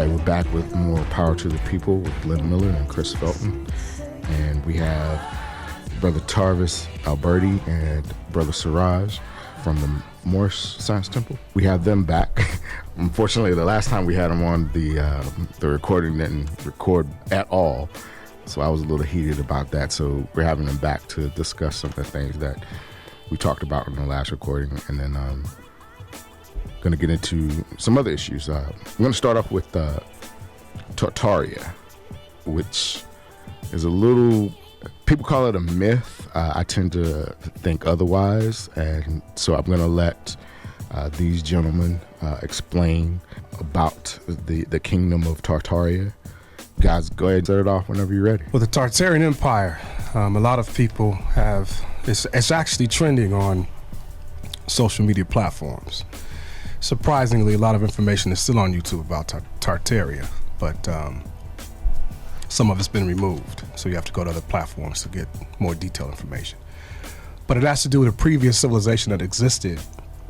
We're back with more Power to the People with Lynn Miller and Chris Felton. And we have Brother Tarvis Alberti and Brother Suraj from the Moorish Science Temple. We have them back. Unfortunately, the last time we had them on, the recording didn't record at all. So I was a little heated about that. So we're having them back to discuss some of the things that we talked about in the last recording. And then going to get into some other issues. We're going to start off with Tartaria, which is a little, people call it a myth. I tend to think otherwise. And so I'm going to let these gentlemen explain about the kingdom of Tartaria. Guys, go ahead and set it off whenever you're ready. Well, the Tartarian Empire, a lot of people have, it's actually trending on social media platforms. Surprisingly, a lot of information is still on YouTube about Tartaria, but some of it's been removed, so you have to go to other platforms to get more detailed information. But it has to do with a previous civilization that existed.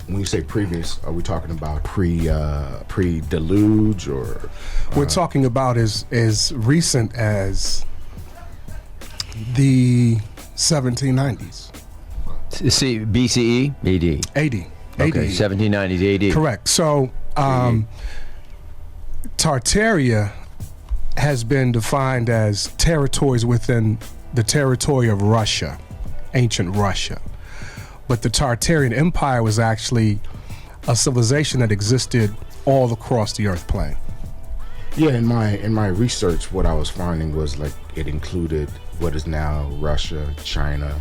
When you say previous, are we talking about pre-deluge or? We're talking about as recent as the 1790s. See, BCE? AD. AD. Okay, 1790s AD. Correct. So Tartaria has been defined as territories within the territory of Russia, ancient Russia. But the Tartarian Empire was actually a civilization that existed all across the earth plane. Yeah, in my research, what I was finding was like it included what is now Russia, China,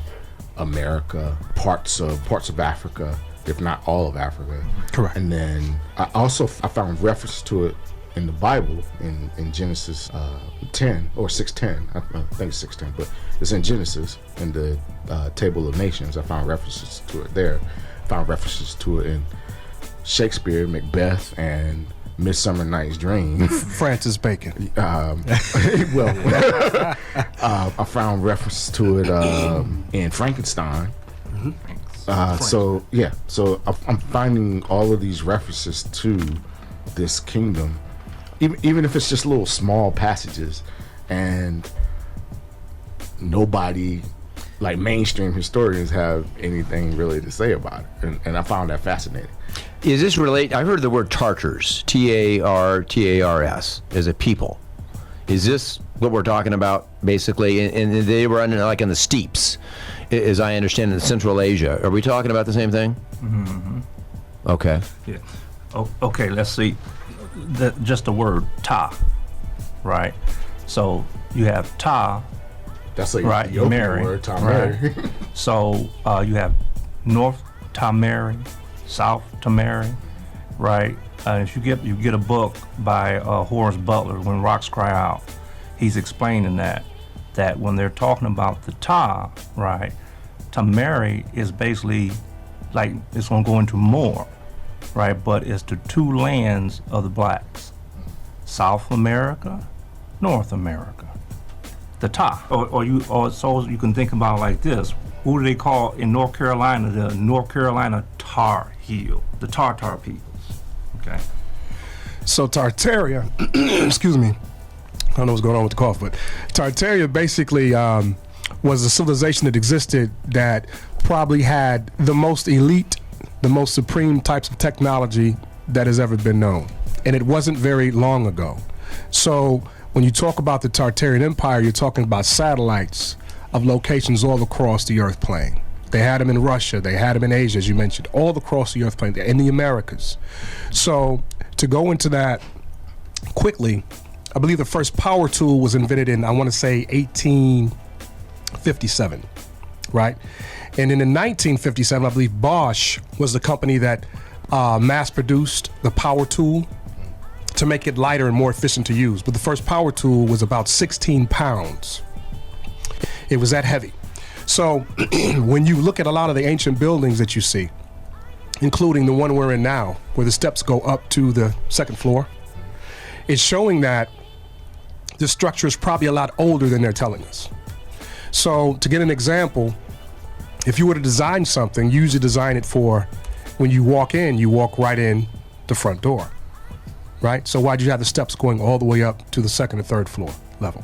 America, parts of Africa, if not all of Africa. Correct. And then I found reference to it in the Bible in Genesis 10 or 6:10. I think it's 6:10, but it's in Genesis in the Table of Nations. I found references to it there. Found references to it in Shakespeare, Macbeth, and Midsummer Night's Dream. Francis Bacon. I found references to it in Frankenstein. Mm-hmm. So I'm finding all of these references to this kingdom, even if it's just little small passages, and nobody, like mainstream historians, have anything really to say about it, and I found that fascinating. Is this relate? I've heard the word Tartars, Tartars, as a people. Is this what we're talking about, basically? And they were like in the steppes, as I understand, in Central Asia. Are we talking about the same thing? Mm-hmm. Okay. Yeah. Okay, let's see. Just the word ta, right? So you have ta. That's like right, the Mary. Word, Tamari. Right. So you have North Tamari, South Tamari, right? If you get a book by Horace Butler, When Rocks Cry Out, he's explaining that when they're talking about the Ta, right, Tamari is basically like it's going to go into more, right? But it's the two lands of the blacks, South America, North America. The Ta, or so you can think about it like this. Who do they call in North Carolina the North Carolina Tar Heel, the Tartar peoples? Okay. So Tartaria, excuse me, I don't know what's going on with the cough, but Tartaria basically was a civilization that existed that probably had the most elite, the most supreme types of technology that has ever been known. And it wasn't very long ago. So when you talk about the Tartarian Empire, you're talking about satellites of locations all across the earth plane. They had them in Russia, they had them in Asia, as you mentioned, all across the earth plane, in the Americas. So to go into that quickly, I believe the first power tool was invented in, I want to say, 1857, right? And in 1957, I believe Bosch was the company that mass-produced the power tool to make it lighter and more efficient to use. But the first power tool was about 16 pounds. It was that heavy. So when you look at a lot of the ancient buildings that you see, including the one we're in now, where the steps go up to the second floor, it's showing that the structure is probably a lot older than they're telling us. So to get an example, if you were to design something, you usually design it for when you walk in, you walk right in the front door. right? So why'd you have the steps going all the way up to the second or third floor level?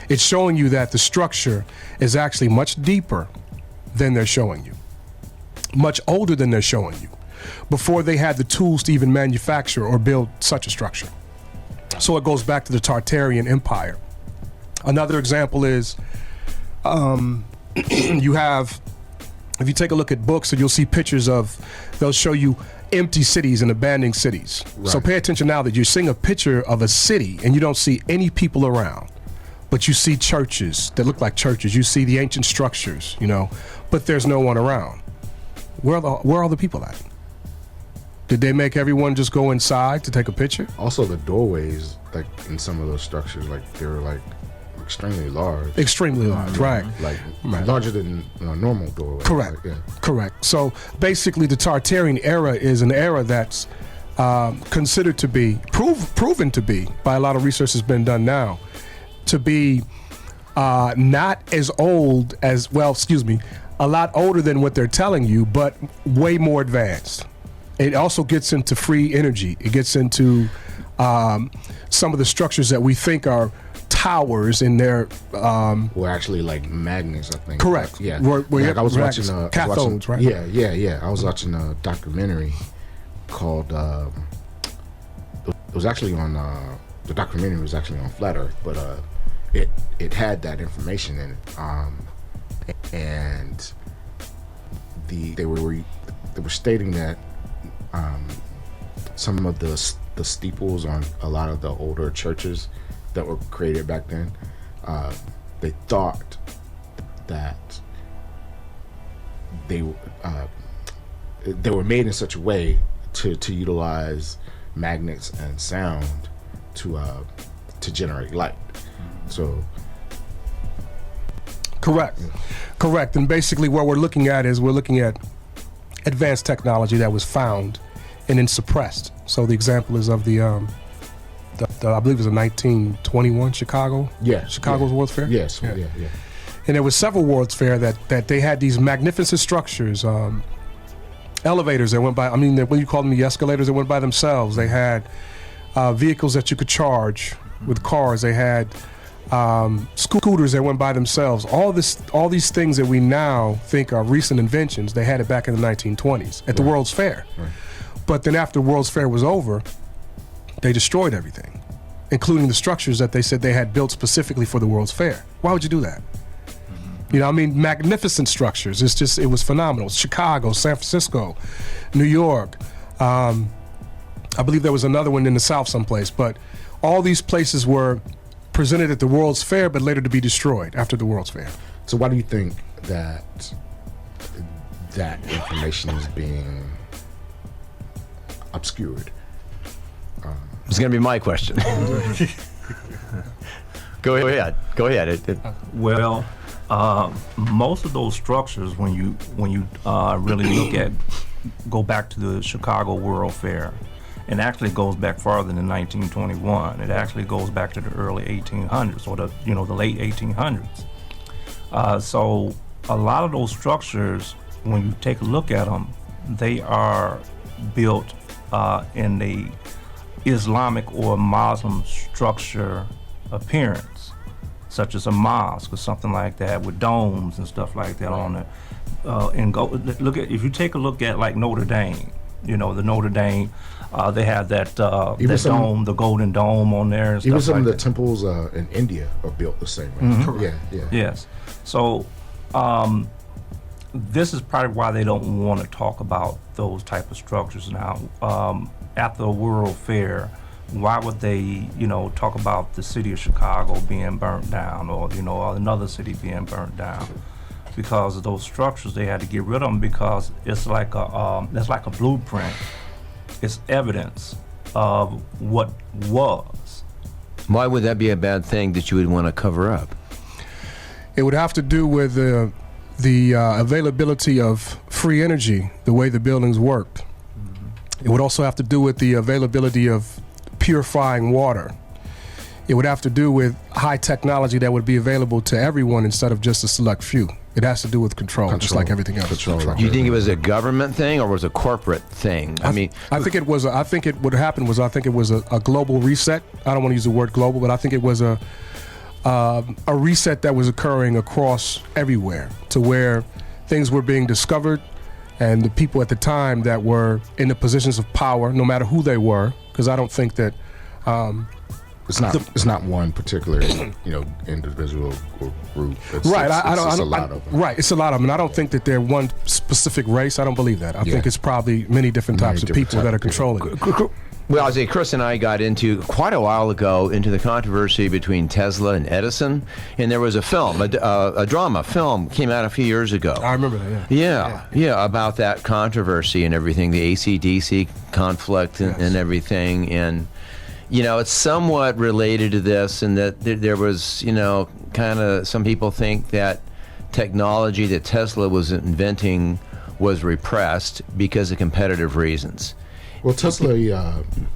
It's showing you that the structure is actually much deeper than they're showing you, much older than they're showing you, before they had the tools to even manufacture or build such a structure. So it goes back to the Tartarian Empire. Another example is you have, if you take a look at books, and you'll see pictures of, they'll show you empty cities and abandoned cities. Right. So pay attention now that you're seeing a picture of a city and you don't see any people around, but you see churches that look like churches. You see the ancient structures, you know, but there's no one around. Where are the people at? Did they make everyone just go inside to take a picture? Also, the doorways, like in some of those structures, like they were like extremely large. Extremely large, right. Like Right. larger than a normal doorway. Correct. Like, yeah. Correct. So basically, the Tartarian era is an era that's considered to be proven to be, by a lot of research that's been done now, to be not as old as, well, excuse me, a lot older than what they're telling you, but way more advanced. It also gets into free energy. It gets into some of the structures that we think are towers in their Were actually like magnets, I think. Correct. Yeah. Where you Like, have I was watching cathodes, right? Yeah. I was watching a documentary called. It was actually on. The documentary was actually on Flat Earth, but it had that information in it, and they were stating that some of the steeples on a lot of the older churches that were created back then, they thought that they were made in such a way to utilize magnets and sound to generate light. So Correct. Correct. And basically what we're looking at is advanced technology that was found and then suppressed. So the example is of the I believe it was a 1921 Chicago's World's Fair. Yes. Yeah. And there was several World's Fair that they had these magnificent structures, elevators that went by. I mean, what you call them, the escalators that went by themselves. They had vehicles that you could charge with cars. They had scooters that went by themselves. All these things that we now think are recent inventions, they had it back in the 1920s at the World's Fair. Right. But then after the World's Fair was over, they destroyed everything, including the structures that they said they had built specifically for the World's Fair. Why would you do that? You know, I mean, magnificent structures. It was phenomenal. Chicago, San Francisco, New York. I believe there was another one in the South someplace. But all these places were presented at the World's Fair, but later to be destroyed after the World's Fair. So why do you think that information is being obscured? It's going to be my question. Go ahead. Well, most of those structures, when you really go back to the Chicago World Fair, and actually goes back farther than 1921. It actually goes back to the early 1800s, or the late 1800s. So a lot of those structures, when you take a look at them, they are built in the Islamic or Muslim structure appearance, such as a mosque or something like that, with domes and stuff like that on it. If you take a look at like Notre Dame, the Notre Dame, they have that dome, the golden dome on there and stuff even some like of the that. temples in India are built the same way. Mm-hmm. Yeah. Yes. So this is probably why they don't want to talk about those type of structures now. At the World Fair, why would they, talk about the city of Chicago being burnt down, or another city being burnt down? Because of those structures, they had to get rid of them because it's like a blueprint. It's evidence of what was. Why would that be a bad thing that you would want to cover up? It would have to do with the availability of free energy, the way the buildings worked. It would also have to do with the availability of purifying water. it would have to do with high technology that would be available to everyone instead of just a select few. It has to do with control, just like everything else. Control. Do you think it was a government thing or was it a corporate thing? I mean, I think it was. I think what happened was, I think it was a global reset. I don't want to use the word global, but I think it was a reset that was occurring across everywhere, to where things were being discovered, and the people at the time that were in the positions of power, no matter who they were, because I don't think that. It's not one particular, individual or group. It's a lot of them. Right, it's a lot of them. And I don't think that they're one specific race. I don't believe that. I think it's probably many different types of people that are controlling it. well, I say Chris and I got into quite a while ago into the controversy between Tesla and Edison, and there was a film, a drama film came out a few years ago. I remember that. Yeah, about that controversy and everything, the AC/DC conflict and everything, and it's somewhat related to this, and that there was, kind of some people think that technology that Tesla was inventing was repressed because of competitive reasons. Well, Tesla,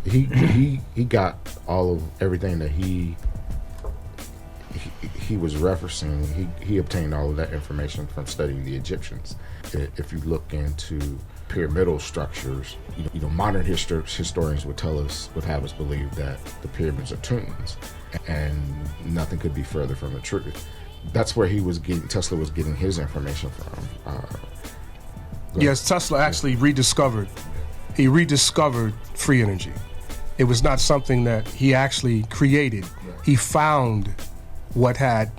he got all of everything that he was referencing. He obtained all of that information from studying the Egyptians. If you look into pyramidal structures, modern historians would have us believe that the pyramids are tombs, and nothing could be further from the truth. That's where Tesla was getting his information from. Yes, Tesla actually rediscovered free energy. It was not something that he actually created. He found what had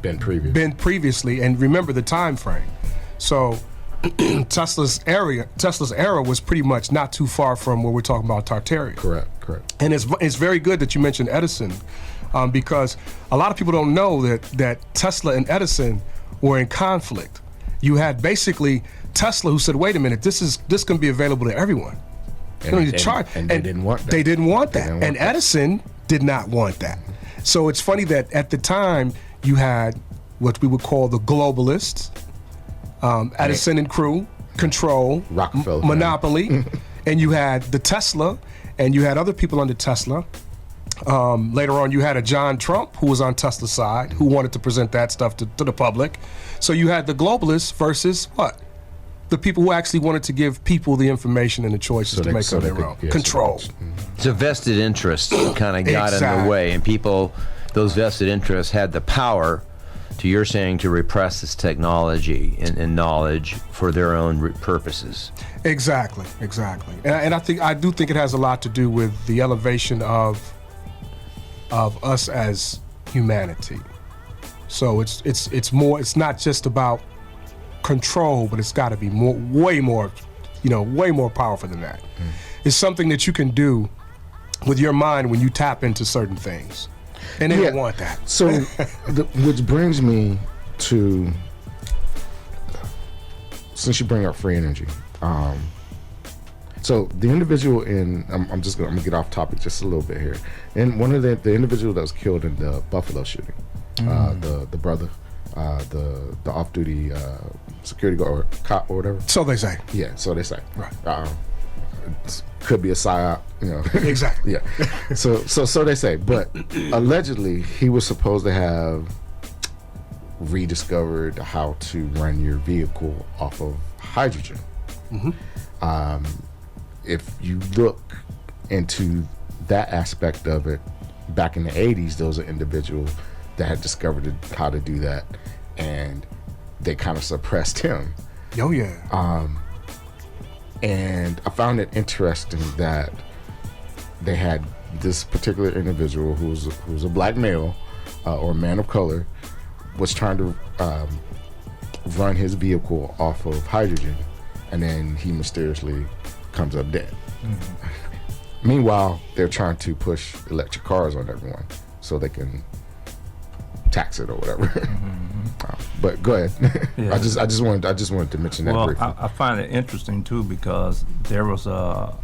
been previously, and remember the time frame. So Tesla's era was pretty much not too far from where we're talking about Tartaria. Correct. And it's very good that you mentioned Edison, because a lot of people don't know that Tesla and Edison were in conflict. You had basically Tesla who said, "Wait a minute, this can be available to everyone. You don't need to charge." And they didn't want that. They didn't want that. And Edison did not want that. So it's funny that at the time you had what we would call the globalists, Edison and crew, control, Rockefeller, monopoly, and you had the Tesla, and you had other people under Tesla. Later on, you had a John Trump who was on Tesla's side, who wanted to present that stuff to the public. So you had the globalists versus what? The people who actually wanted to give people the information and the choices to make on their own. Control. So vested interests kind of got in the way, and those vested interests had the power, to you're saying, to repress this technology and knowledge for their own purposes. Exactly. And I do think it has a lot to do with the elevation of us as humanity. So it's more. It's not just about control, but it's got to be way more powerful than that. It's something that you can do with your mind when you tap into certain things, and they don't want that. So, which brings me to, since you bring up free energy, so the individual I'm gonna get off topic just a little bit here. And one of the individual that was killed in the Buffalo shooting, the brother, the off-duty security guard or cop or whatever. So they say. Yeah, so they say. Right. Could be a psyop, Exactly. Yeah. So they say, but allegedly he was supposed to have rediscovered how to run your vehicle off of hydrogen. If you look into that aspect of it, back in the 80s, there was an individual that had discovered how to do that, and they kind of suppressed him. Oh yeah. And I found it interesting that they had this particular individual who was a black male or a man of color, was trying to run his vehicle off of hydrogen, and then he mysteriously comes up dead. Meanwhile, they're trying to push electric cars on everyone so they can tax it or whatever. But go ahead. Yeah. I just wanted to mention that briefly. I find it interesting too, because there was a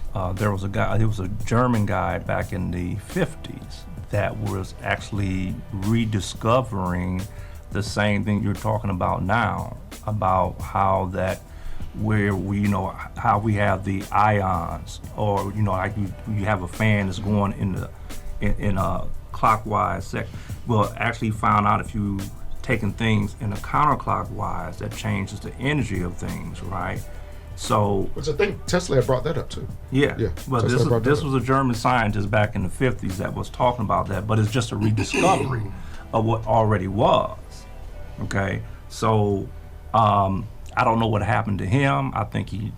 guy. He was a German guy back in the 50s that was actually rediscovering the same thing you're talking about now, about how that where we how we have the ions, or like you have a fan that's going in clockwise well, actually found out if you taking things in a counterclockwise, that changes the energy of things, right? So, Which I think Tesla had brought that up too. yeah. Well, Tesla this was a German scientist back in the 50s that was talking about that, but it's just a rediscovery of what already was. Okay, so I don't know what happened to him. I think he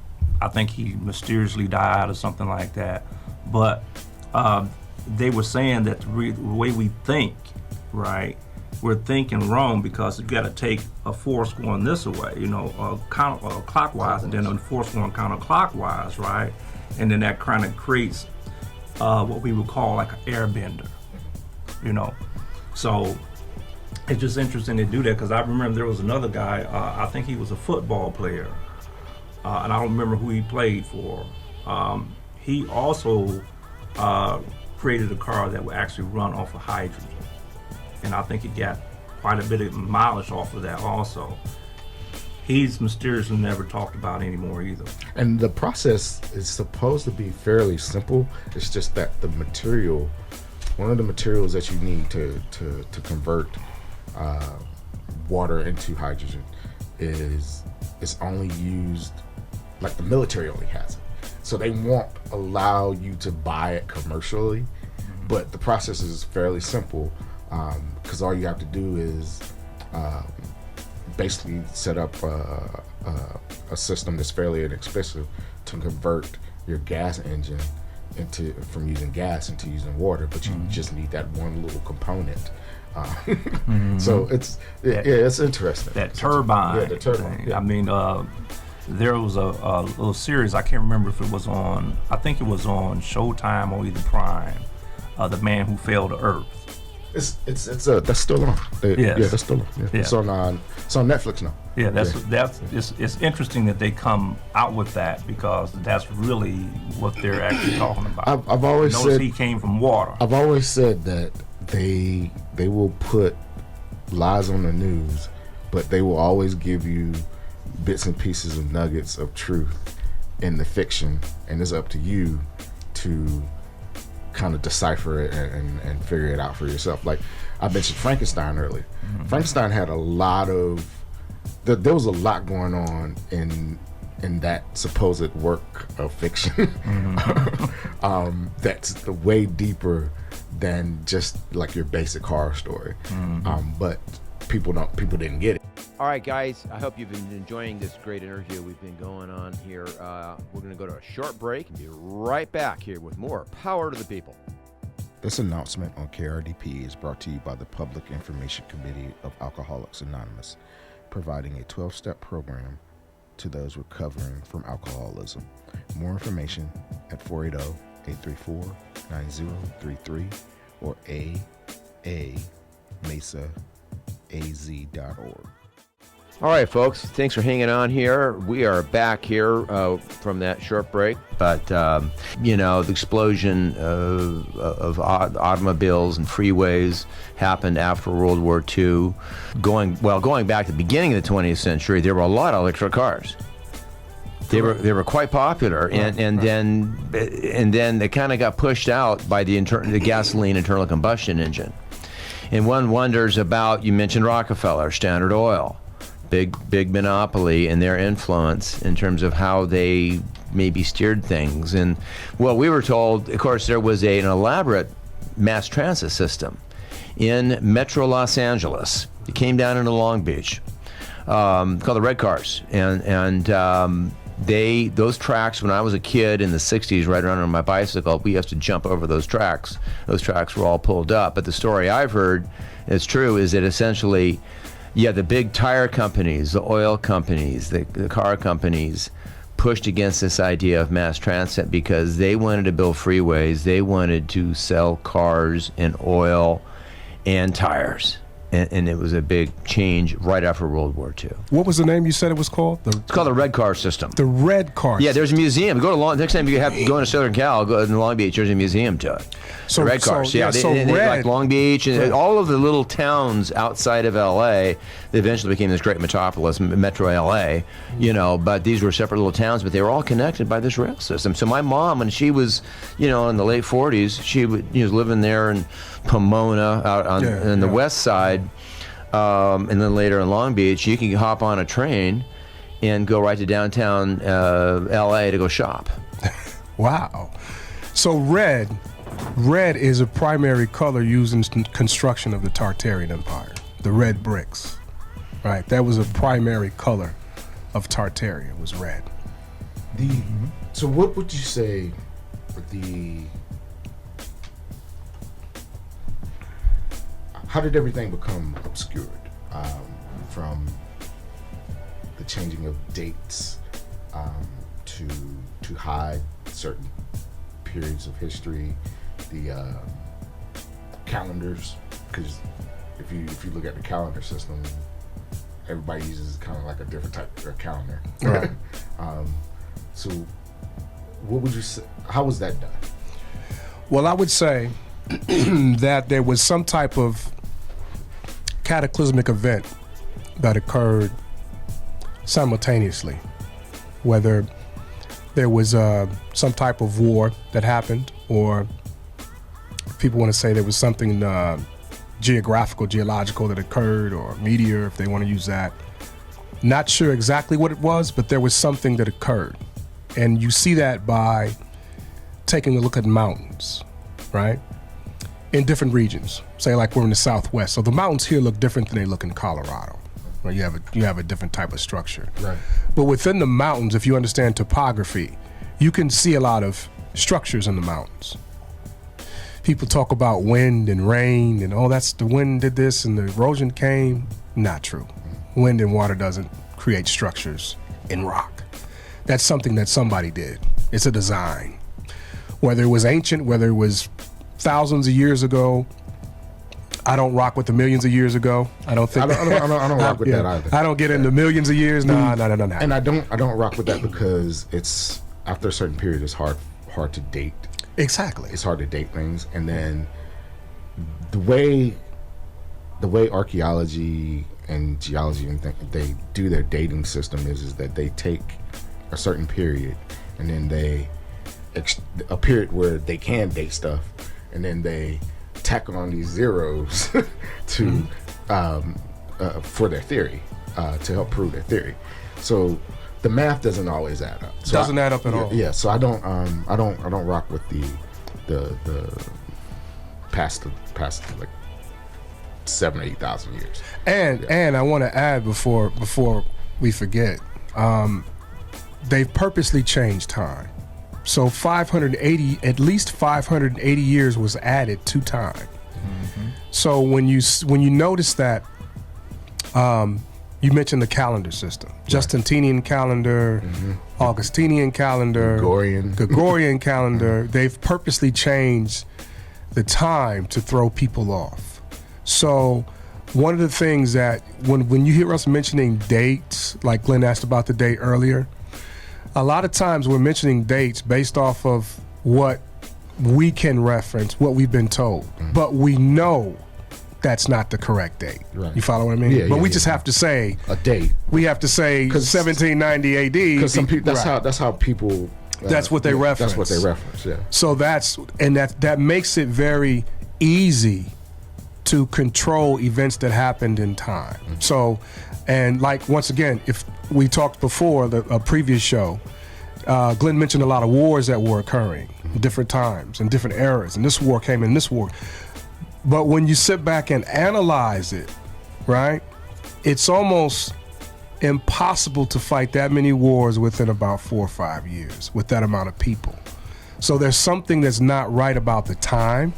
mysteriously died or something like that. But they were saying that the way we think, right? We're thinking wrong because you got to take a force going this way, clockwise, and then a force going counterclockwise, right? And then that kind of creates what we would call like an airbender, So it's just interesting to do that because I remember there was another guy, I think he was a football player, and I don't remember who he played for. He also created a car that would actually run off of hydrogen. And I think he got quite a bit of mileage off of that also. He's mysteriously never talked about anymore either. And the process is supposed to be fairly simple. It's just that the material, one of the materials that you need to convert water into hydrogen is only used, like the military only has it. So they won't allow you to buy it commercially, but the process is fairly simple. Because all you have to do is basically set up a system that's fairly inexpensive to convert your gas engine from using gas into using water, but you just need that one little component. So it's interesting. That turbine. Yeah, the turbine. Thing. Yeah. I mean, there was a little series, I can't remember if it was on, I think it was on Showtime or either Prime, The Man Who Fell to Earth. That's still on. Yes. Yeah, that's still on. Yeah. Yeah. It's on Netflix now. Yeah, it's interesting that they come out with that because that's really what they're actually talking about. I've always Notice said he came from water. I've always said that they will put lies on the news, but they will always give you bits and pieces of nuggets of truth in the fiction, and it's up to you to kind of decipher it and figure it out for yourself. Like I mentioned Frankenstein earlier. Frankenstein had there was a lot going on in that supposed work of fiction that's way deeper than just like your basic horror story. But people didn't get it. All right, guys, I hope you've been enjoying this great interview we've been going on here. We're going to go to a short break and be right back here with more Power to the People. This announcement on KRDP is brought to you by the Public Information Committee of Alcoholics Anonymous, providing a 12-step program to those recovering from alcoholism. More information at 480-834-9033 or aamesaaz.org. All right, folks, thanks for hanging on here. We are back here from that short break. But, the explosion of automobiles and freeways happened after World War II. Going back to the beginning of the 20th century, there were a lot of electric cars. They were quite popular, and then they kind of got pushed out by the gasoline internal combustion engine. And one wonders about, you mentioned Rockefeller, Standard Oil. Big monopoly and their influence in terms of how they maybe steered things. And well, we were told, of course, there was an elaborate mass transit system in Metro Los Angeles. It came down into Long Beach, called the Red Cars, and those tracks, when I was a kid in the 60s, riding around on my bicycle, we used to jump over those tracks. Those tracks were all pulled up. But the story I've heard is true, is that essentially, the big tire companies, the oil companies, the car companies pushed against this idea of mass transit because they wanted to build freeways. They wanted to sell cars and oil and tires. And it was a big change right after World War II. What was the name you said it was called? It's called the Red Car System. The Red Car. Yeah, there's a museum. Next time you have to go into Southern Cal, go to Long Beach. There's a museum to it. So the Red Cars. Red, like Long Beach and all of the little towns outside of LA. They eventually became this great metropolis, Metro LA. But these were separate little towns, but they were all connected by this rail system. So my mom, when she was, in the late 40s, she was living there and Pomona out on the yeah. west side, and then later in Long Beach, you can hop on a train and go right to downtown LA to go shop. Wow. So red is a primary color used in construction of the Tartarian Empire. The red bricks, right? That was a primary color of Tartaria, was red. So what would you say how did everything become obscured, from the changing of dates, to hide certain periods of history, the calendars? Because if you look at the calendar system, everybody uses kind of like a different type of calendar. Right. So what would you say, how was that done? Well, I would say that there was some type of cataclysmic event that occurred simultaneously, whether there was some type of war that happened, or people want to say there was something geological that occurred, or meteor, if they want to use that. Not sure exactly what it was, but there was something that occurred. And you see that by taking a look at mountains, right? In different regions. Say like we're in the Southwest. So the mountains here look different than they look in Colorado, where you have a different type of structure. Right. But within the mountains, if you understand topography, you can see a lot of structures in the mountains. People talk about wind and rain and, oh, that's the wind did this and the erosion came. Not true. Wind and water doesn't create structures in rock. That's something that somebody did. It's a design. Whether it was ancient, whether it was thousands of years ago, I don't rock with the millions of years ago. I don't think. I don't rock with that either. I don't get into millions of years. No. And I don't rock with that because it's after a certain period, it's hard to date. Exactly. It's hard to date things, and then the way archaeology and geology and they do their dating system is that they take a certain period, and then they a period where they can date stuff, and then they tack on these zeros to for their theory, to help prove their theory. So the math doesn't always add up. So doesn't add up at all. Yeah. So I don't rock with the past like 7,000 or 8,000 years. And I want to add before we forget, they've purposely changed time. So at least 580 years was added to time. Mm-hmm. So when you notice that, you mentioned the calendar system, right. Justinian calendar, Augustinian calendar, Gregorian calendar. They've purposely changed the time to throw people off. So one of the things that when you hear us mentioning dates, like Glenn asked about the date earlier, a lot of times we're mentioning dates based off of what we can reference, what we've been told. But we know that's not the correct date. Right. You follow what I mean? Yeah, but we just have to say a date. We have to say 1790 AD. Because some people, that's how people. That's what they reference. That's what they reference. Yeah. So that makes it very easy to control events that happened in time. Mm-hmm. So, and like once again, if we talked before a previous show, Glenn mentioned a lot of wars that were occurring in different times and different eras, and this war came in this war. But when you sit back and analyze it, right, it's almost impossible to fight that many wars within about 4 or 5 years with that amount of people. So there's something that's not right about the time.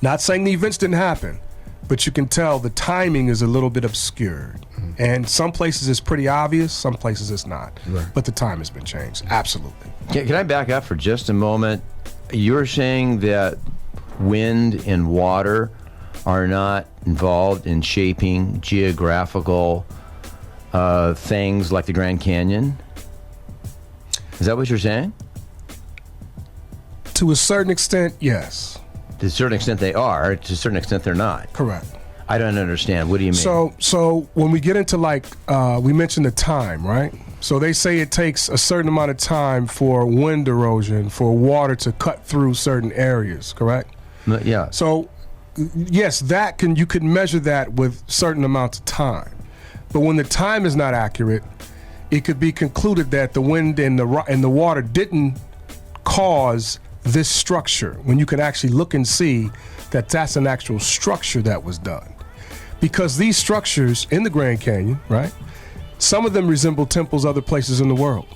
Not saying the events didn't happen, but you can tell the timing is a little bit obscured. Mm-hmm. And some places it's pretty obvious, some places it's not. Right. But the time has been changed, absolutely. Can I back up for just a moment? You're saying that wind and water are not involved in shaping geographical things like the Grand Canyon? Is that what you're saying? To a certain extent, yes. To a certain extent they are, to a certain extent they're not. Correct. I don't understand. What do you mean? So when we get into we mentioned the time, right? So they say it takes a certain amount of time for wind erosion, for water to cut through certain areas, correct? Yeah. So yes, you could measure that with certain amounts of time. But when the time is not accurate, it could be concluded that the wind and the water didn't cause this structure, when you can actually look and see that that's an actual structure that was done. Because these structures in the Grand Canyon, right, some of them resemble temples other places in the world.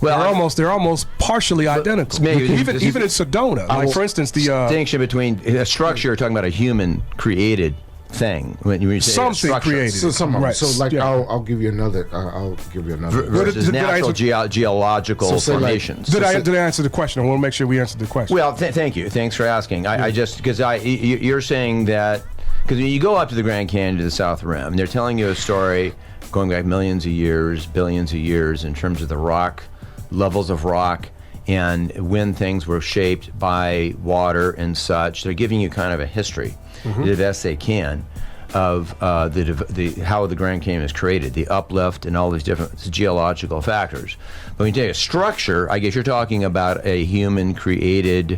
Well, they're almost partially identical. Even in Sedona, like for instance, the distinction between a structure, you're talking about a human created thing. When you say something created. Right. So like, yeah. I'll give you another. Versus natural geological formations. Did I answer the question? I want to make sure we answered the question. Well, thank you. Thanks for asking. I just because you're saying that because when you go up to the Grand Canyon to the South Rim, they're telling you a story going back millions of years, billions of years in terms of the rock, levels of rock, and when things were shaped by water and such. They're giving you kind of a history, the best they can, of how the Grand Canyon is created, the uplift, and all these different geological factors. But when you take a structure, I guess you're talking about a human-created,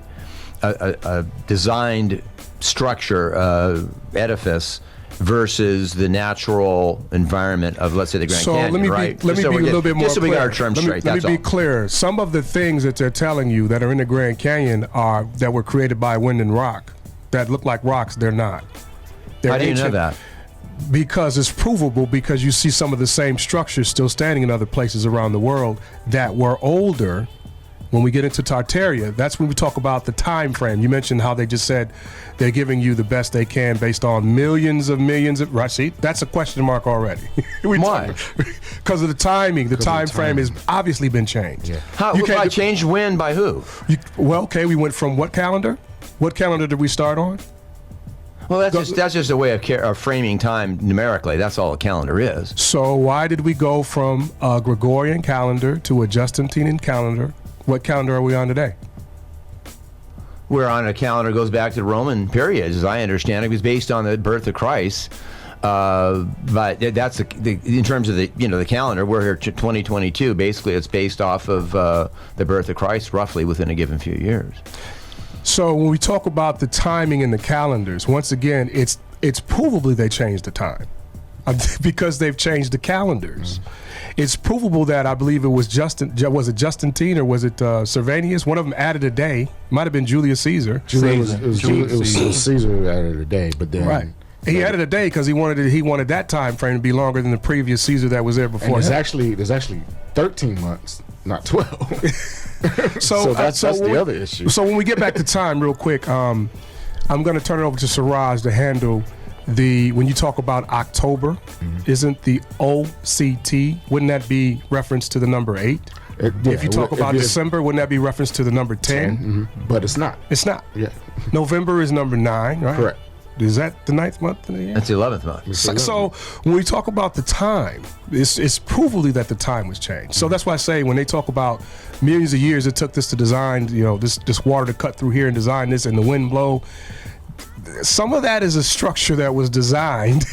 a designed structure, edifice, versus the natural environment of, let's say, the Grand Canyon, right? Let me be a little bit more just so we clear. got our terms straight, Let me be clear. Some of the things that they're telling you that are in the Grand Canyon are that were created by wind and rock, that look like rocks. They're not. They're How do you know ancient. that? Because it's provable, because you see some of the same structures still standing in other places around the world that were older. When we get into Tartaria, that's when we talk about the time frame. You mentioned how they just said they're giving you the best they can based on millions of, right? See, that's a question mark already. Why? Because of the timing. The time frame has obviously been changed. Yeah. How? By changed when? By who? Well, okay, we went from what calendar? What calendar did we start on? Well, that's just a way of framing time numerically. That's all a calendar is. So why did we go from a Gregorian calendar to a Justinian calendar? What calendar are we on today? We're on a calendar that goes back to the Roman periods, as I understand it. It was based on the birth of Christ. But that's in terms of the calendar. We're here to 2022. Basically, it's based off of the birth of Christ, roughly within a given few years. So when we talk about the timing in the calendars, once again, it's provably they changed the time because they've changed the calendars. It's provable that I believe it was was it Justinian or was it Servanius? One of them added a day. Might have been Julius Caesar. It was Caesar who added a day, but then right. He added a day because he wanted that time frame to be longer than the previous Caesar that was there before. And there's actually 13 months, not 12. so that's the other issue. So when we get back to time, real quick, I'm going to turn it over to Suraj to handle when you talk about October, isn't the OCT, wouldn't that be reference to the number 8? If you talk about December, wouldn't that be reference to the number 10? But it's not. It's not. Yeah. November is number 9, right? Correct. Is that the 9th month of the year? That's the 11th month. So when we talk about the time, it's provably that the time was changed. So that's why I say when they talk about millions of years it took this to design, this water to cut through here and design this and the wind blow, some of that is a structure that was designed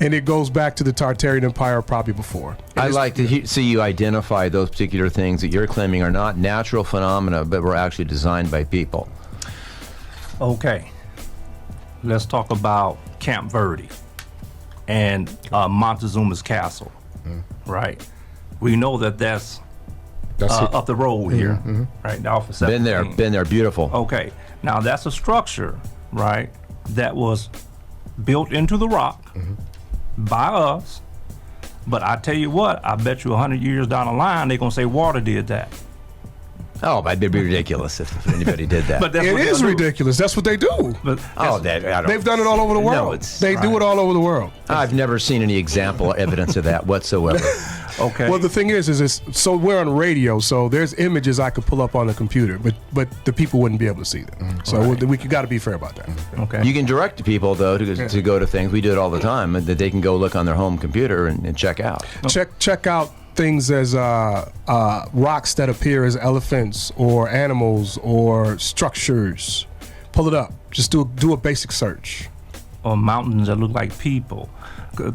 and it goes back to the Tartarian Empire probably before. I'd like to see you identify those particular things that you're claiming are not natural phenomena, but were actually designed by people. Okay. Let's talk about Camp Verde and Montezuma's castle, right? We know that's up the road here, right? Off of 17. Been there, beautiful. Okay, now that's a structure, right, that was built into the rock by us, but I tell you what, I bet you 100 years down the line, they're gonna say water did that. Oh, it'd be ridiculous if anybody did that. But it is ridiculous. That's what they do. But they've done it all over the world. They do it all over the world. I've never seen any example or evidence of that whatsoever. Okay. Well, the thing is so we're on radio, so there's images I could pull up on the computer, but the people wouldn't be able to see them. So we got to be fair about that. Okay. You can direct people though to go to things. We do it all the time that they can go look on their home computer and check out. Check out things as rocks that appear as elephants or animals or structures. Pull it up. Just do a basic search. Or mountains that look like people.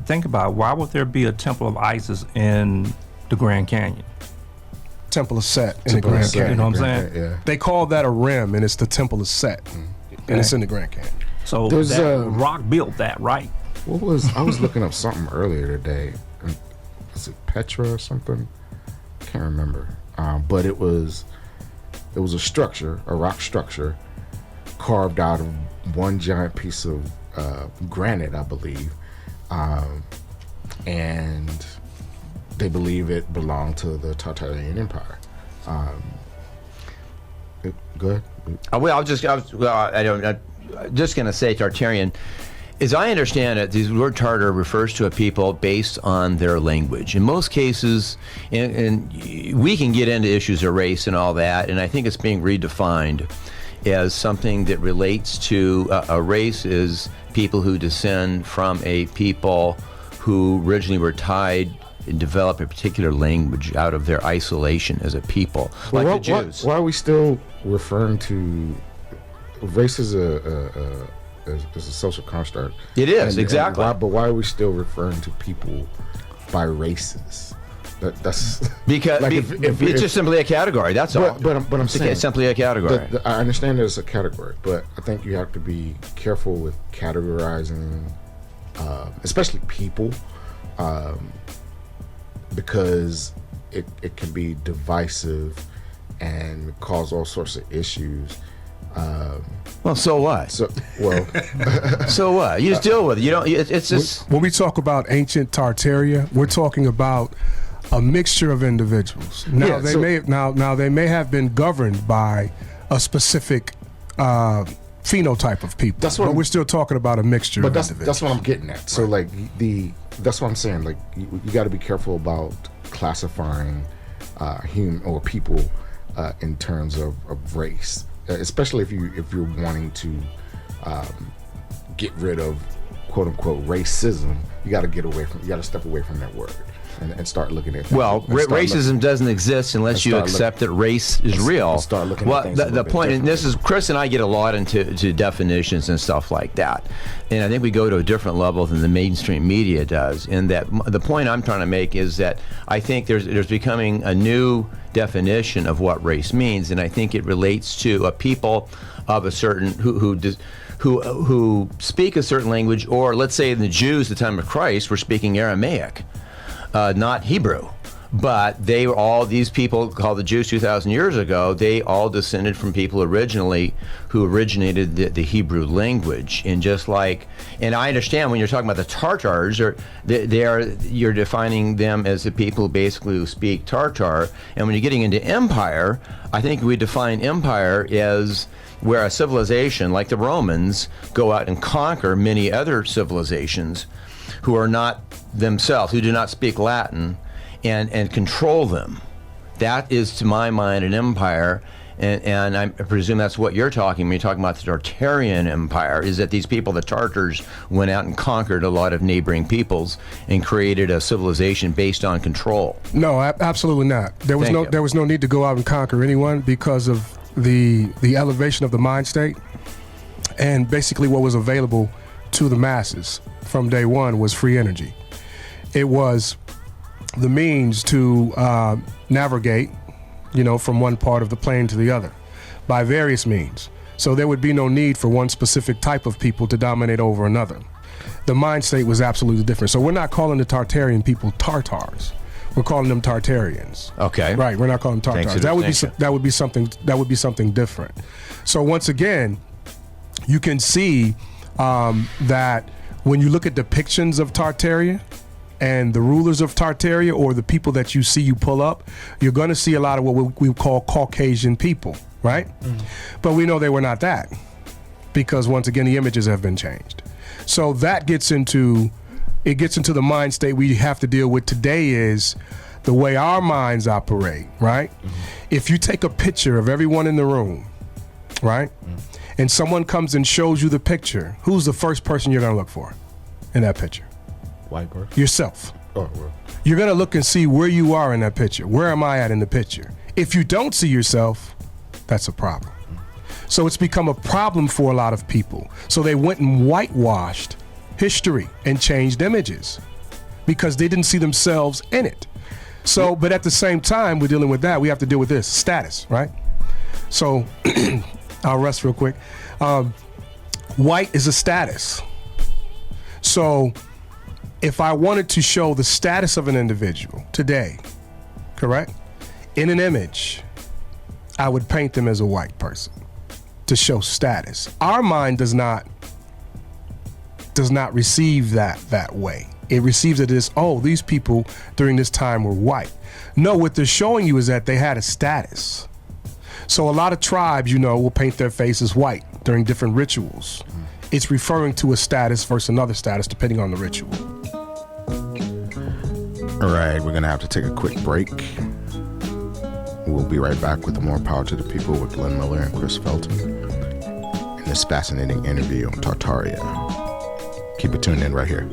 Think about it. Why would there be a temple of Isis in the Grand Canyon? Temple of Set in the Grand Canyon. You know what I'm saying? Yeah. They call that a rim, and it's the Temple of Set, and it's in the Grand Canyon. So There's, that rock built that, right? I was looking up something earlier today. Is it Petra or something? Can't remember. But it was a structure, a rock structure, carved out of one giant piece of granite, I believe, and they believe it belonged to the Tartarian Empire. Good. I'm just going to say Tartarian. As I understand it, the word Tartar refers to a people based on their language. In most cases, and we can get into issues of race and all that, and I think it's being redefined as something that relates to a race is people who descend from a people who originally were tied and developed a particular language out of their isolation as a people, like the Jews. Why are we still referring to race as a social construct? It is, exactly. But why are we still referring to people by races? That's because like it's just simply a category. That's all. But I'm saying it's simply a category. I understand that it's a category, but I think you have to be careful with categorizing, especially people, because it can be divisive and cause all sorts of issues. Well, so what? So what? You just deal with it. You don't. It's just when we talk about ancient Tartaria, we're talking about a mixture of individuals. Now they may have been governed by a specific phenotype of people. But we're still talking about a mixture of individuals. That's what I'm getting at. So like that's what I'm saying. Like you got to be careful about classifying human or people in terms of race. Especially if you're wanting to get rid of quote unquote racism, you got to step away from that word and start looking at things. Well, racism doesn't exist unless you accept that race is real. Start looking well, at things the point, and this is Chris and I get a lot into definitions and stuff like that, and I think we go to a different level than the mainstream media does. And that the point I'm trying to make is that I think there's becoming a new definition of what race means, and I think it relates to a people of a certain who speak a certain language, or let's say the Jews at the time of Christ were speaking Aramaic, not Hebrew. But they were all, these people called the Jews 2,000 years ago, they all descended from people who originated the Hebrew language. And just like, and I understand when you're talking about the Tartars, you're defining them as the people basically who speak Tartar. And when you're getting into empire, I think we define empire as where a civilization like the Romans go out and conquer many other civilizations who are not themselves, who do not speak Latin, and control them. That is, to my mind, an empire, and I presume that's what you're talking when you're talking about the Tartarian Empire, is that these people, the Tartars, went out and conquered a lot of neighboring peoples and created a civilization based on control. No, absolutely not. There was no need to go out and conquer anyone because of the elevation of the mind state, and basically what was available to the masses from day one was free energy. It was the means to navigate, from one part of the plane to the other by various means. So there would be no need for one specific type of people to dominate over another. The mind state was absolutely different. So we're not calling the Tartarian people Tartars. We're calling them Tartarians. Okay. Right. We're not calling them Tartars. That would be something different. So once again, you can see that when you look at depictions of Tartaria and the rulers of Tartaria, or the people that you pull up, you're going to see a lot of what we call Caucasian people, right? Mm-hmm. But we know they were not that, because once again, the images have been changed. So that gets into the mind state we have to deal with today, is the way our minds operate, right? Mm-hmm. If you take a picture of everyone in the room, right? Mm-hmm. And someone comes and shows you the picture, who's the first person you're going to look for in that picture? White person. Yourself. Oh, well. You're going to look and see where you are in that picture. Where am I at in the picture? If you don't see yourself, that's a problem. So it's become a problem for a lot of people. So they went and whitewashed history and changed images because they didn't see themselves in it. So, but at the same time, we're dealing with that. We have to deal with this status, right? So I'll rest real quick. White is a status. So if I wanted to show the status of an individual today, correct? In an image, I would paint them as a white person to show status. Our mind does not receive that way. It receives it as, oh, these people during this time were white. No, what they're showing you is that they had a status. So a lot of tribes, you know, will paint their faces white during different rituals. It's referring to a status versus another status depending on the ritual. All right, we're going to have to take a quick break. We'll be right back with the More Power to the People with Glenn Miller and Chris Felton in this fascinating interview on Tartaria. Keep it tuned in right here.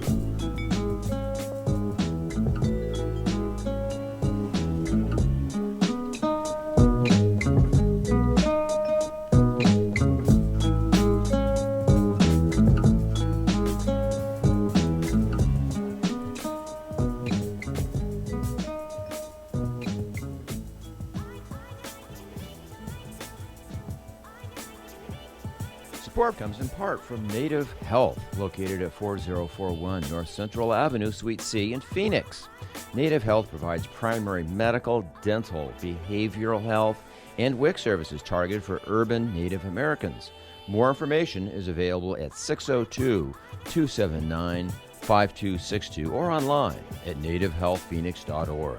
Support comes in part from Native Health, located at 4041 North Central Avenue, Suite C in Phoenix. Native Health provides primary medical, dental, behavioral health, and WIC services targeted for urban Native Americans. More information is available at 602-279-5262 or online at nativehealthphoenix.org.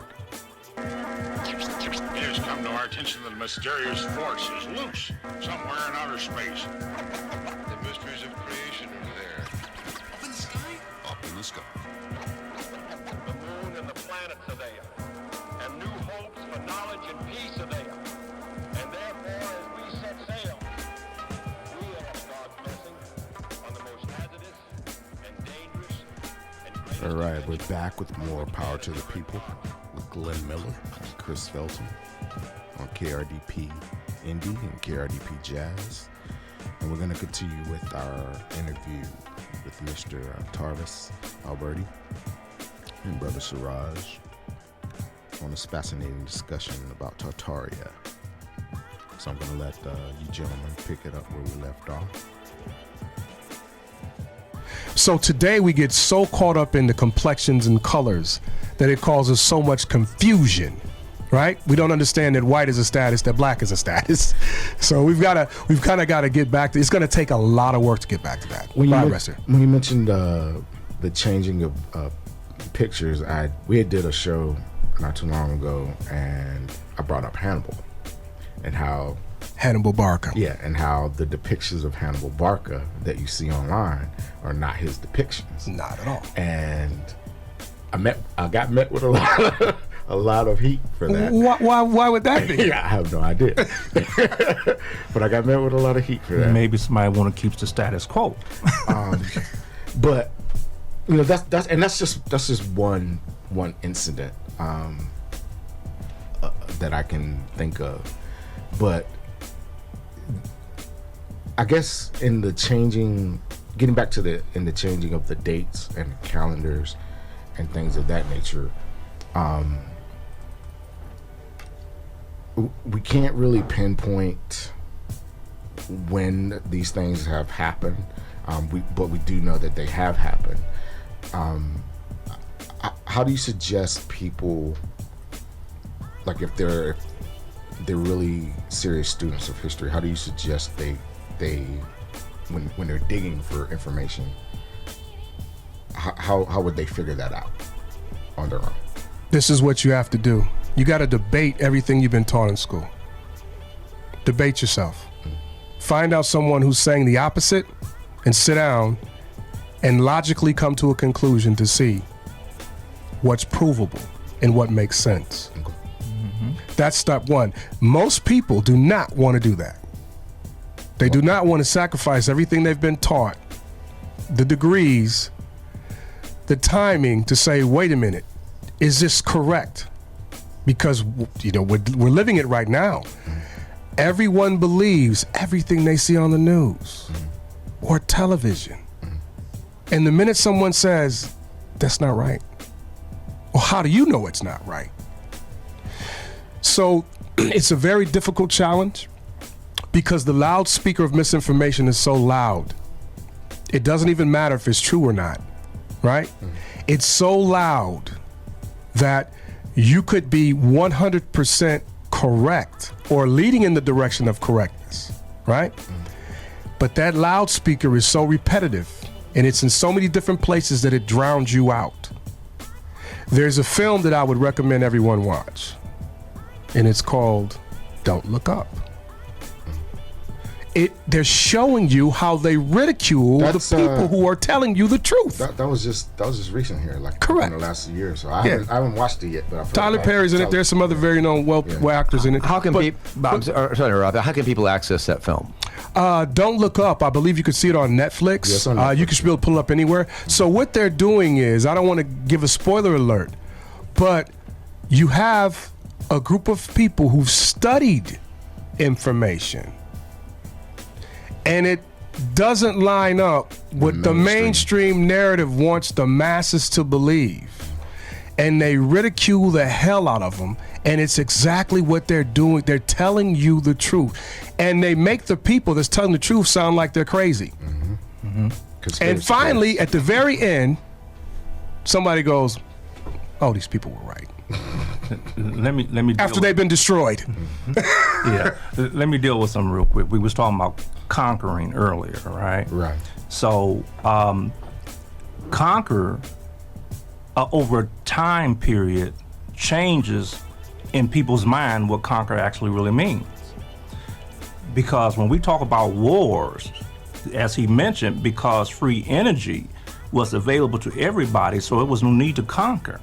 It has come to our attention that a mysterious force is loose somewhere in outer space. The mysteries of creation are there. Up in the sky? Up in the sky. The moon and the planets are there, and new hopes for knowledge and peace are there. And therefore, as we set sail, we have God's blessing on the most hazardous and dangerous and greatest. All right, we're back with More Power to the People with Glenn Miller and Chris Felton on KRDP Indie and KRDP Jazz. And we're going to continue with our interview with Mr. Tarvis Alberti and Brother Suraj on this fascinating discussion about Tartaria. So I'm going to let you gentlemen pick it up where we left off. So today we get so caught up in the complexions and colors that it causes so much confusion, right? We don't understand that white is a status, that black is a status. So we've kind of got to get back to, it's going to take a lot of work to get back to that. When you mentioned the changing of pictures, we did a show not too long ago, and I brought up Hannibal and how Hannibal Barca. Yeah, and how the depictions of Hannibal Barca that you see online are not his depictions. Not at all. And I got met with a lot of heat for that. Why would that be? Yeah, I have no idea. But I got met with a lot of heat for that. Maybe somebody want to keep the status quo. But you know, that's just one incident that I can think of. But I guess in the changing of the dates and calendars and things of that nature, we can't really pinpoint when these things have happened, but we do know that they have happened. How do you suggest people, like if they're really serious students of history, how do you suggest they when they're digging for information, how would they figure that out on their own? This is what you have to do. You got to debate everything you've been taught in school. Debate yourself. Find out someone who's saying the opposite and sit down and logically come to a conclusion to see what's provable and what makes sense. That's step one. Most people do not want to do that. They do not want to sacrifice everything they've been taught, the degrees, the timing to say, wait a minute, is this correct? Because, you know, we're living it right now. Everyone believes everything they see on the news or television. And the minute someone says, that's not right, well, how do you know it's not right? So it's a very difficult challenge because the loudspeaker of misinformation is so loud It doesn't even matter if it's true or not, right? It's so loud that you could be 100% correct or leading in the direction of correctness, right? But that loudspeaker is so repetitive and it's in so many different places that it drowns you out. There's a film that I would recommend everyone watch, and it's called Don't Look Up. They're showing you how they ridicule the people who are telling you the truth. That was just recent here, like Correct. in the last year. So I haven't watched it yet. But I've Tyler Perry's in it. There's some other very known well actors in it. How can how can people access that film? Don't Look Up. I believe you can see it on Netflix. Yes, on Netflix. You can be able to pull it up anywhere. So what they're doing is, I don't want to give a spoiler alert, but you have a group of people who've studied information, and it doesn't line up with the mainstream narrative wants the masses to believe. And they ridicule the hell out of them. And it's exactly what they're doing. They're telling you the truth. And they make the people that's telling the truth sound like they're crazy. And finally, at the very end, somebody goes, oh, these people were right. Let me After they've been destroyed. yeah. Let me deal with something real quick. We was talking about conquering earlier, right? Right. So conquer over a time period changes in people's mind what conquer actually really means. Because when we talk about wars, as he mentioned, because free energy was available to everybody, so it was no need to conquer.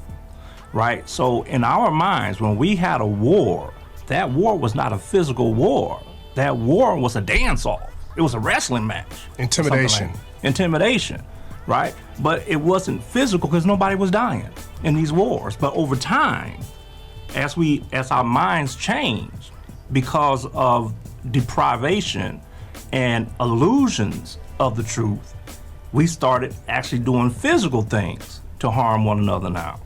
Right? So in our minds, when we had a war, that war was not a physical war. That war was a dance-off. It was a wrestling match. Intimidation. Intimidation, right? But it wasn't physical because nobody was dying in these wars. But over time, as our minds changed because of deprivation and illusions of the truth, we started actually doing physical things to harm one another now.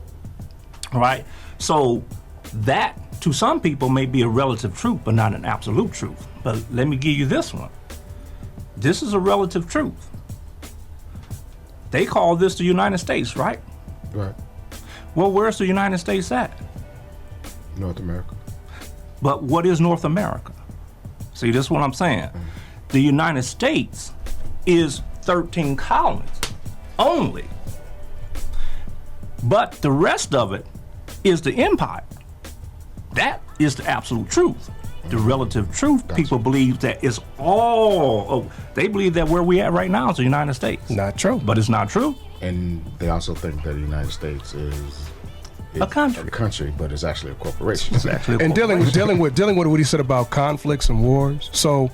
Right? So that, to some people, may be a relative truth, but not an absolute truth. But let me give you this one. This is a relative truth. They call this the United States, right? Right. Well, where's the United States at? North America. But what is North America? See, this is what I'm saying. The United States is 13 colonies only. But the rest of it is the empire. That is the absolute truth. The relative truth, people believe that it's all, they believe that where we at right now is the United States. Not true. But it's not true. And they also think that the United States is a country. A country, but it's actually a corporation. It's actually a And corporation. dealing with what he said about conflicts and wars. So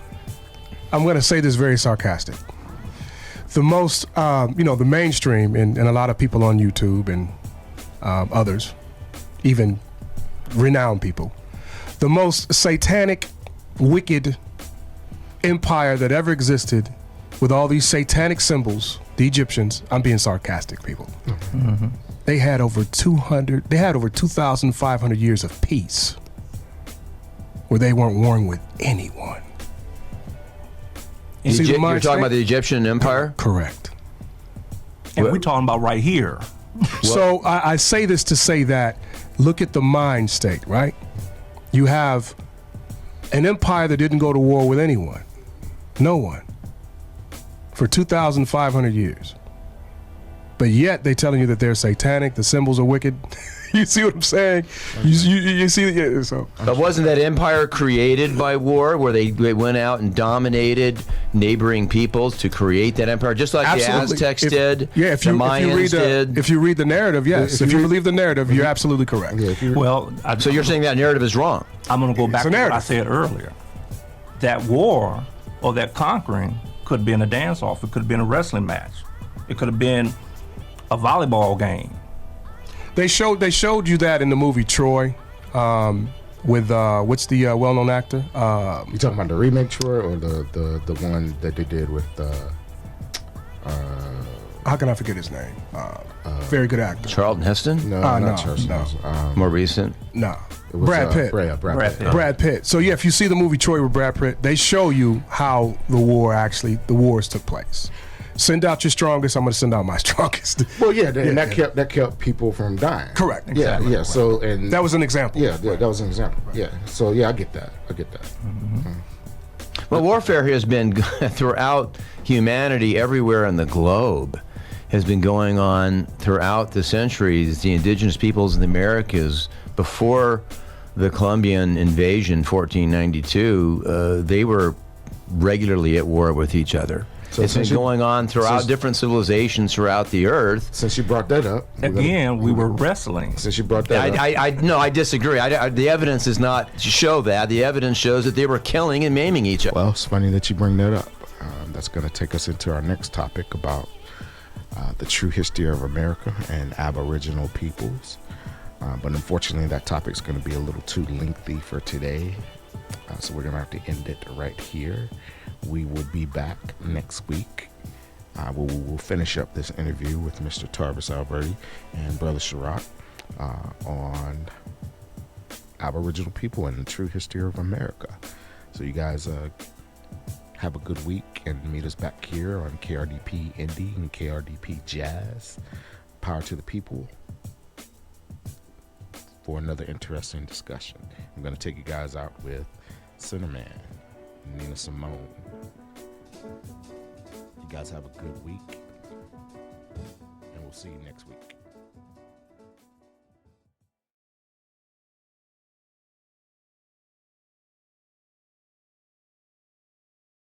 I'm going to say this very sarcastic. The most, the mainstream and a lot of people on YouTube and others, even renowned people, the most satanic, wicked empire that ever existed, with all these satanic symbols, the Egyptians, I'm being sarcastic, people. They had over 2,500 years of peace where they weren't warring with anyone. See the You're mind talking state? about the Egyptian Empire? Correct. And we're talking about right here. So I say this to say that, look at the mind state, right? You have an empire that didn't go to war with anyone, no one, for 2,500 years. But yet they're telling you that they're satanic, the symbols are wicked. You see what I'm saying? You see, yeah, so. But wasn't that empire created by war, where they went out and dominated neighboring peoples to create that empire, just like Absolutely. the Aztecs did, Yeah, the Mayans did? if you read the narrative, yes. If you believe the narrative, you're absolutely correct. Yeah, if you Well, So you're saying that narrative is wrong? I'm going to go back a to what I narrative. said earlier. That war or that conquering could have been a dance-off. It could have been a wrestling match. It could have been a volleyball game. They showed you that in the movie Troy, with what's the well-known actor? You talking about the remake, Troy, or the one that they did with How can I forget his name? Very good actor. Charlton Heston? no, no, not Charles. no. More recent? No, It was, Brad Pitt. Brad Pitt. Brad Pitt. So yeah, if you see the movie Troy with Brad Pitt, they show you how the wars took place. Send out your strongest. I'm going to send out my strongest. Well, yeah, and that kept people from dying. Correct. Yeah, Exactly. yeah. So and That was an example. yeah, that was an example. Yeah. So yeah, I get that. Well, warfare has been throughout humanity, everywhere in the globe, has been going on throughout the centuries. The indigenous peoples in the Americas, before the Colombian invasion, 1492, they were regularly at war with each other. So it's been since you- going on throughout since- different civilizations throughout the earth. Since you brought that up, Again, we were wrestling. Since you brought that up, No, I disagree. The evidence does not show that. The evidence shows that they were killing and maiming each other. well, it's funny that you bring that up. That's going to take us into our next topic about the true history of America and Aboriginal peoples. But unfortunately, that topic's going to be a little too lengthy for today. So we're going to have to end it right here. We will be back next week. We'll finish up this interview with Mr. Tarvis Alberti and Brother Suraj on Aboriginal people and the true history of America. So you guys have a good week and meet us back here on KRDP Indie and KRDP Jazz. Power to the people for another interesting discussion. I'm going to take you guys out with Cinnamon, Nina Simone. You guys have a good week, and we'll see you next week.